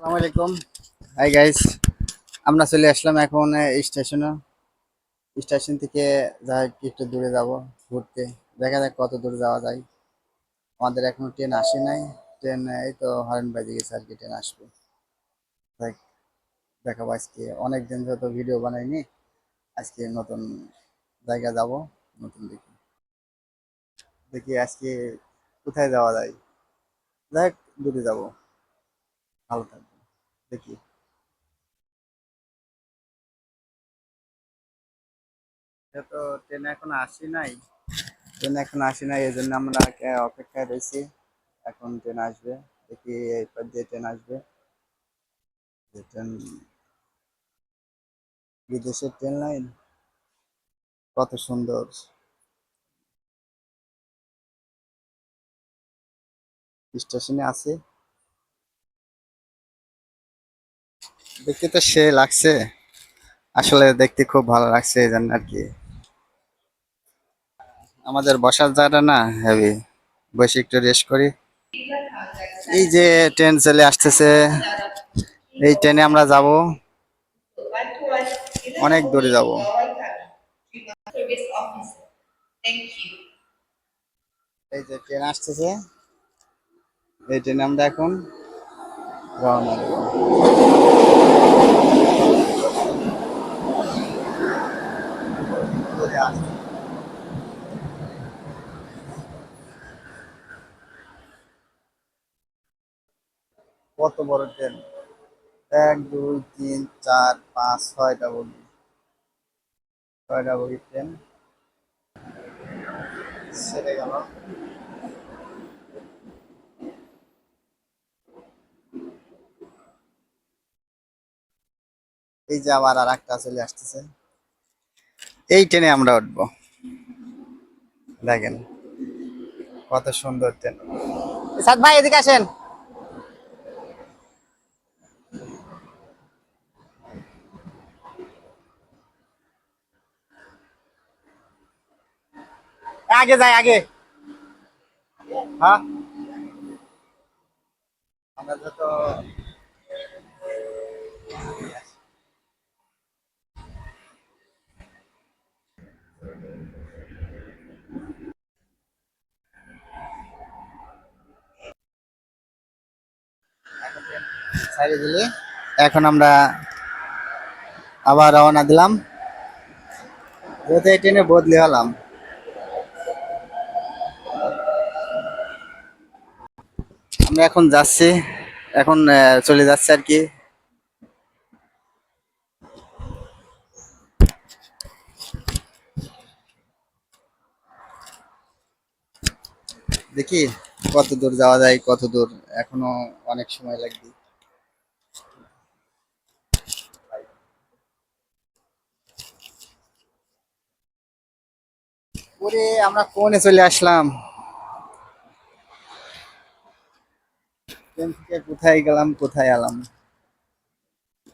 আসসালামু আলাইকুম। Hi guys, আমরা চলে আসলাম এখন স্টেশনে। স্টেশন থেকে যাই একটু দূরে যাব ঘুরতে। দেখা যাক কত দূর যাওয়া যায়। আমাদের এখনো ট্রেন আসে নাই। ট্রেন এই তো হরেন বাজে গেছে, আর কি ট্রেন আসবে। দেখ, দেখাবো আজকে অনেক দিন যত ভিডিও বানাইনি, আজকে নতুন জায়গা যাব, নতুন দেখি। দেখি আজকে কোথায় যাওয়া যায়। দেখ, দূরে যাব, ভালো থাকবে। দেখি। তো ট্রেন এখন আসি নাই, এই জন্য আমরা অপেক্ষায় রয়েছি। এখন ট্রেন আসবে, দেখি এরপর দিয়ে ট্রেন আসবে। যে ট্রেন, বিদেশের ট্রেন লাইন কত সুন্দর। স্টেশনে আছে, দেখতে তো সে লাগছে। আসলে দেখতে খুব ভালো লাগছে, এই জন্য আর কি। আমাদের বসার জায়গাটা না হেভি, বসে একটু রেস্ট করি। এই যে ট্রেন চলে আসতেছে, এই ট্রেনে আমরা যাব, অনেক দূরে যাব। এই যে ট্রেন আসতেছে, এই ট্রেনে আমরা এখন রওনা দেবো। কত বড় ট্রেন! 1 2 3 4 5 6টা বগি, 6টা বগির ট্রেন ছেড়ে গেল। এই যে আবার আর একটা চলে আসতেছে, এই ট্রেনে আমরা উঠবো। দেখেন কত সুন্দর ট্রেন। সাদ ভাই এদিকে আসেন। আগে যাই আগে। হ্যাঁ, আমরা যত সাইডে দিলে, এখন আমরা আবার রওনা দিলাম, যেহেতু এই ট্রেনে বদলি হলাম। আমরা এখন যাচ্ছি, এখন চলে যাচ্ছে আর কি। দেখি কত দূর যাওয়া যায়, কত দূর এখনো অনেক সময় লাগবে। ওরে, আমরা কোনে চলে আসলাম, ট্রেন থেকে কোথায় গেলাম কোথায় এলাম।